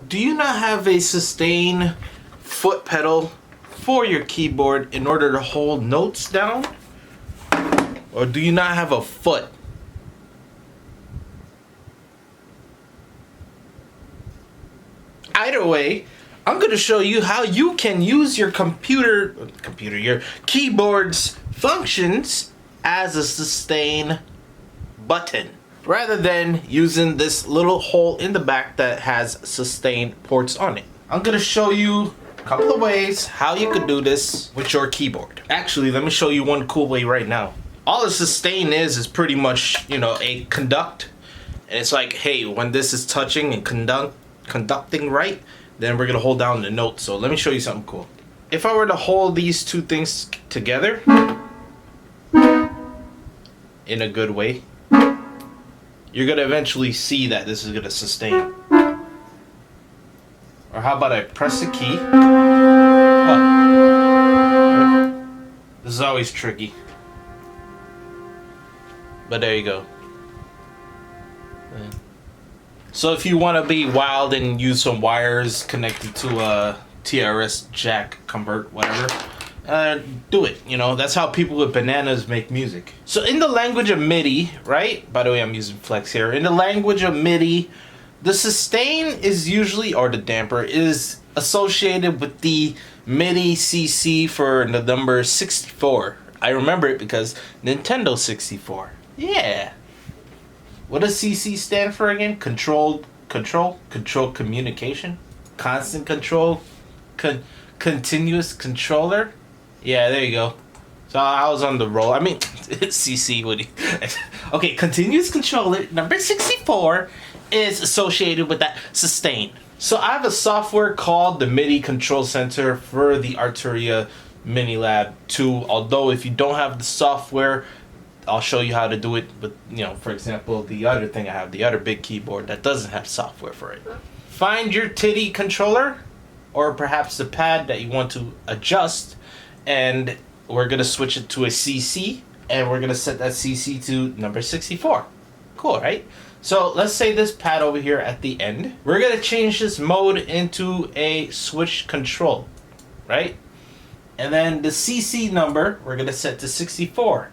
Do you not have a sustain foot pedal for your keyboard in order to hold notes down? Or do you not have a foot? Either way, I'm going to show you how you can use your your keyboard's functions as a sustain button, rather than using this little hole in the back that has sustain ports on it. I'm going to show you a couple of ways how you could do this with your keyboard. Actually, let me show you one cool way right now. All a sustain is pretty much, you know, a conduct. And it's like, hey, when this is touching and conducting right, then we're gonna hold down the note. So let me show you something cool. If I were to hold these two things together in a good way, you're gonna eventually see that this is gonna sustain. Or how about I press the key? Oh. This is always tricky. But there you go. So if you want to be wild and use some wires connected to a TRS jack convert, whatever, do it. You know, that's how people with bananas make music. So in the language of MIDI, right? By the way, I'm using Flex here. In the language of MIDI, the sustain is usually, or the damper, is associated with the MIDI CC for the number 64. I remember it because Nintendo 64. Yeah. What does CC stand for again? Control communication, constant control, continuous controller. Yeah, there you go. So I was on the roll. I mean, CC would. Okay, continuous controller number 64 is associated with that sustain. So I have a software called the MIDI Control Center for the Arturia Minilab 2. Although if you don't have the software, I'll show you how to do it. But, you know, for example, the other thing I have, the other big keyboard that doesn't have software for it. Find your TIDI controller, or perhaps the pad that you want to adjust, and we're gonna switch it to a CC, and we're gonna set that CC to number 64. Cool, right? So let's say this pad over here at the end, we're gonna change this mode into a switch control, right? And then the CC number we're gonna set to 64.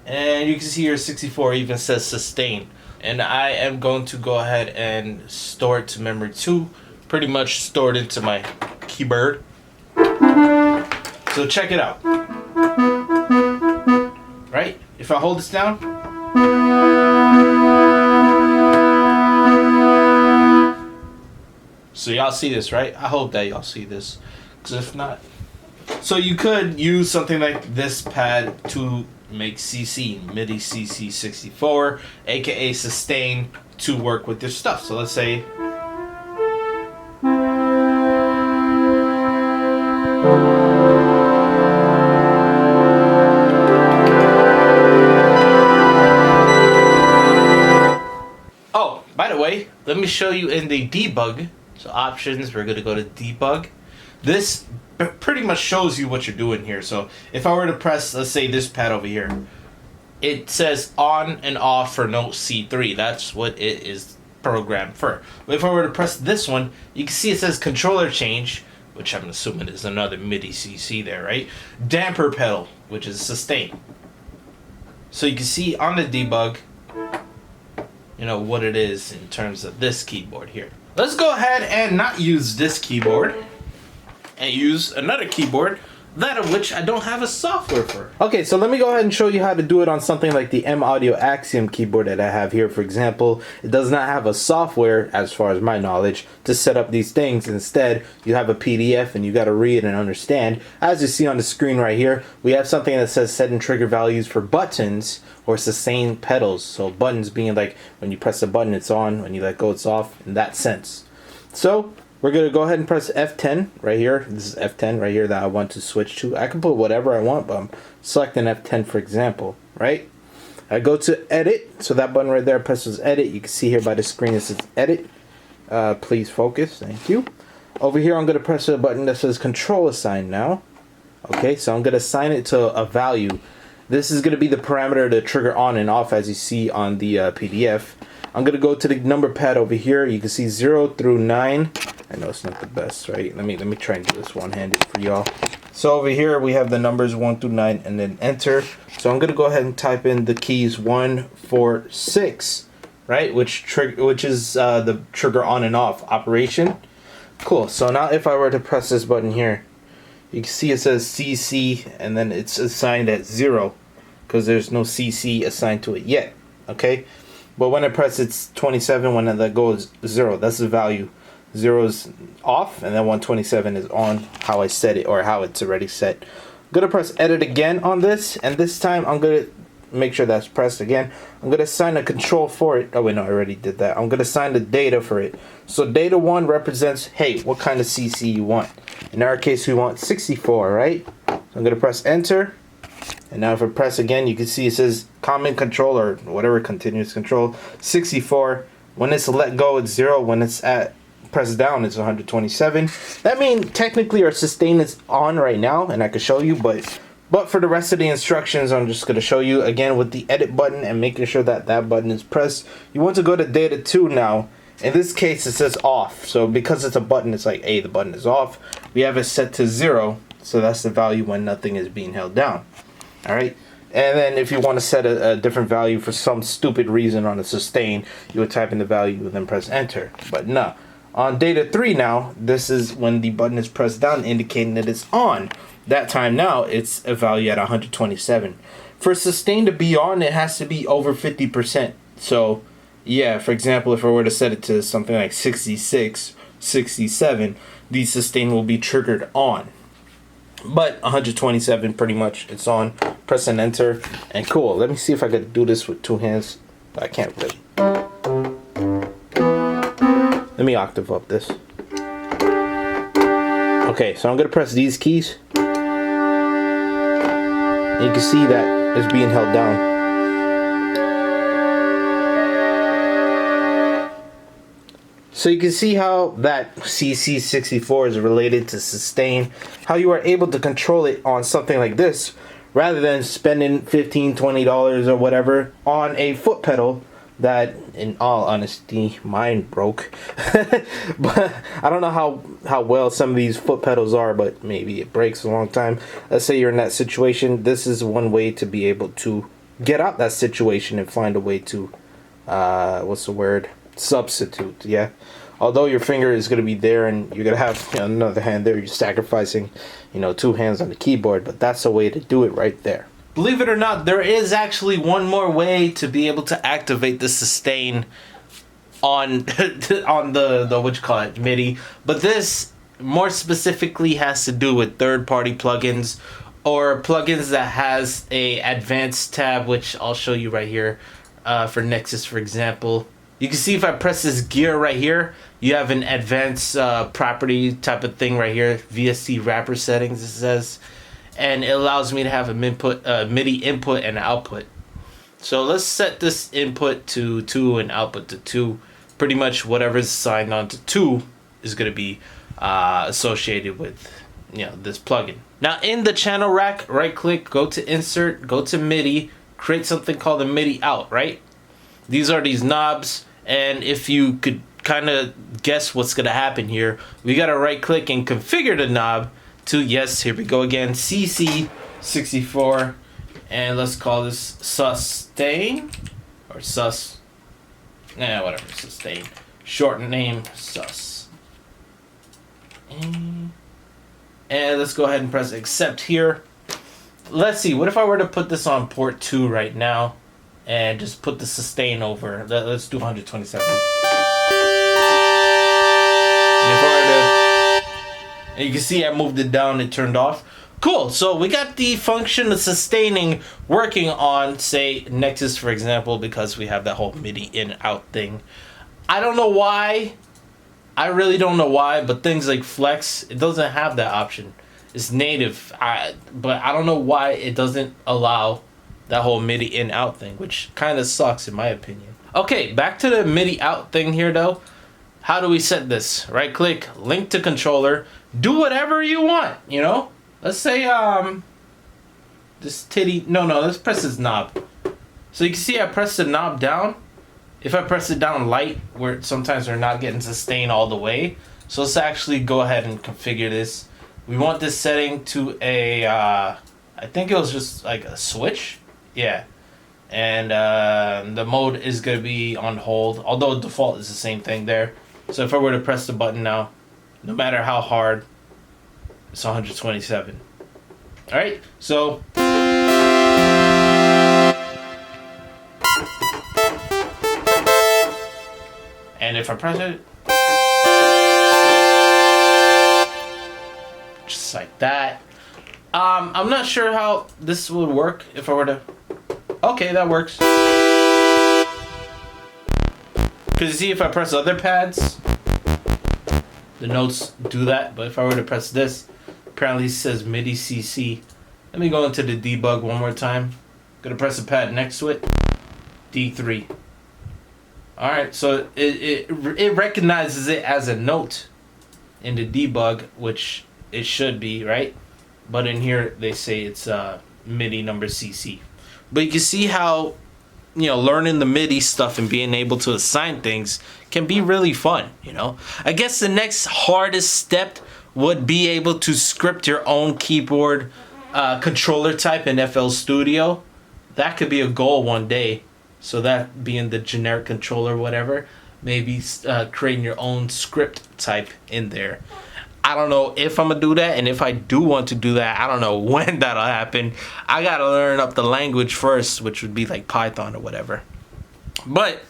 And you can see here 64 even says sustain. And I am going to go ahead and store it to memory 2. Pretty much stored into my keyboard. So check it out. Right? If I hold this down. So y'all see this, right? I hope that y'all see this. Because if not. So you could use something like this pad to make CC, MIDI CC 64, aka sustain, to work with this stuff. So let's say oh, by the way, let me show you in the debug. So options, we're gonna go to debug. This pretty much shows you what you're doing here. So if I were to press, let's say this pad over here, it says on and off for note C3. That's what it is programmed for. But if I were to press this one, you can see it says controller change, which I'm assuming is another MIDI CC there, right? Damper pedal, which is sustain. So you can see on the debug, you know, what it is in terms of this keyboard here. Let's go ahead and not use this keyboard and use another keyboard, that of which I don't have a software for. Okay, so let me go ahead and show you how to do it on something like the M Audio Axiom keyboard that I have here. For example, it does not have a software, as far as my knowledge, to set up these things. Instead, you have a PDF and you got to read and understand. As you see on the screen right here, we have something that says set and trigger values for buttons or sustain pedals. So buttons being like when you press a button, it's on, when you let go, it's off, in that sense. So we're going to go ahead and press F10 right here. This is F10 right here that I want to switch to. I can put whatever I want, but I'm selecting F10 for example, right? I go to edit. So that button right there presses edit. You can see here by the screen it says edit. Please focus. Thank you. Over here I'm going to press a button that says control assign now. Okay, so I'm going to assign it to a value. This is going to be the parameter to trigger on and off, as you see on the PDF. I'm going to go to the number pad over here. You can see 0 through 9. I know it's not the best, right? Let me try and do this one-handed for y'all. So over here we have the numbers 1 through 9 and then enter. So I'm going to go ahead and type in the keys 1, 4, 6, right? Which is the trigger on and off operation. Cool. So now if I were to press this button here, you can see it says CC and then it's assigned at 0 because there's no CC assigned to it yet. Okay. But when I press it's 27, when that goes 0, that's the value. 0 is off and then 127 is on, how I set it or how it's already set. I'm going to press edit again on this, and this time I'm going to make sure that's pressed again. I'm going to assign a control for it. Oh wait, no, I already did that. I'm going to assign the data for it. So data 1 represents, hey, what kind of CC you want. In our case, we want 64, right? So I'm going to press enter. And now if I press again, you can see it says common control or whatever, continuous control, 64. When it's let go, it's 0. When it's at press down, it's 127. That means technically our sustain is on right now, and I can show you, but for the rest of the instructions, I'm just going to show you again with the edit button and making sure that that button is pressed. You want to go to data 2 now. In this case, it says off. So because it's a button, it's like, hey, the button is off. We have it set to 0. So that's the value when nothing is being held down. All right. And then if you want to set a different value for some stupid reason on a sustain, you would type in the value and then press enter. But no. On data 3 now, this is when the button is pressed down, indicating that it's on. That time now, it's a value at 127. For sustain to be on, it has to be over 50%. So, yeah, for example, if I were to set it to something like 66, 67, the sustain will be triggered on. But 127, pretty much, it's on. Press and enter, and cool. Let me see if I could do this with 2 hands. But I can't really. Let me octave up this. Okay, so I'm going to press these keys. And you can see that it's being held down. So you can see how that CC64 is related to sustain. How you are able to control it on something like this rather than spending $15, $20 or whatever on a foot pedal that, in all honesty, mine broke. But I don't know how well some of these foot pedals are, but maybe it breaks a long time. Let's say you're in that situation. This is one way to be able to get out that situation and find a way to, what's the word? Substitute, yeah. Although your finger is going to be there and you're going to have another hand there, you're sacrificing, 2 hands on the keyboard, but that's a way to do it right there. Believe it or not, there is actually one more way to be able to activate the sustain on on the what you call it, MIDI. But this more specifically has to do with third-party plugins or plugins that has a advanced tab, which I'll show you right here for Nexus, for example. You can see if I press this gear right here, you have an advanced property type of thing right here, VST wrapper settings, it says. And it allows me to have a MIDI input and output. So let's set this input to 2 and output to 2. Pretty much whatever's assigned on to 2 is going to be associated with this plugin. Now in the channel rack, right click, go to insert, go to MIDI, create something called a MIDI out, right? These are these knobs, and if you could kind of guess what's going to happen here, we got to right click and configure the knob to, yes, here we go again, CC64, and let's call this sustain, or sus, whatever, sustain, short name, sus. And let's go ahead and press accept here. Let's see, what if I were to put this on port 2 right now, and just put the sustain over, let's do 127. And you can see I moved it down, it turned off. Cool, so we got the function of sustaining working on, say, Nexus, for example, because we have that whole MIDI in-out thing. I don't know why. I really don't know why, but things like Flex, it doesn't have that option. It's native, but I don't know why it doesn't allow that whole MIDI in-out thing, which kind of sucks in my opinion. Okay, back to the MIDI out thing here though. How do we set this? Right click, link to controller, do whatever you want, Let's say this titty. No, let's press this knob. So you can see I press the knob down. If I press it down light, where sometimes they're not getting sustained all the way. So let's actually go ahead and configure this. We want this setting to a, I think it was just like a switch. Yeah. And the mode is going to be on hold, although default is the same thing there. So if I were to press the button now, no matter how hard, it's 127. All right, so and if I press it, just like that. I'm not sure how this would work if I were to. Okay, that works. Because you see, if I press other pads, the notes do that. But if I were to press this, apparently it says MIDI CC. Let me go into the debug one more time. Gonna press the pad next to it. D3. Alright, so it recognizes it as a note in the debug, which it should be, right? But in here, they say it's MIDI number CC. But you can see how, you know, learning the MIDI stuff and being able to assign things can be really fun, you know. I guess the next hardest step would be able to script your own keyboard controller type in FL Studio. That could be a goal one day. So that being the generic controller, whatever, maybe creating your own script type in there. I don't know if I'm gonna do that, and if I do want to do that, I don't know when that'll happen. I gotta learn up the language first, which would be like Python or whatever. But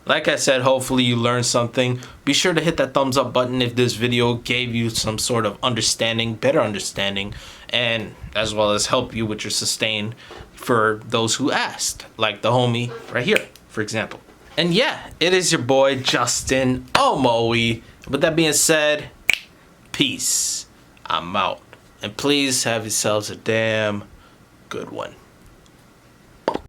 like I said, hopefully you learned something. Be sure to hit that thumbs up button if this video gave you some sort of understanding, better understanding, and as well as help you with your sustain for those who asked, like the homie right here, for example. And yeah, it is your boy Justin Omoe. With that being said, peace. I'm out. And please have yourselves a damn good one.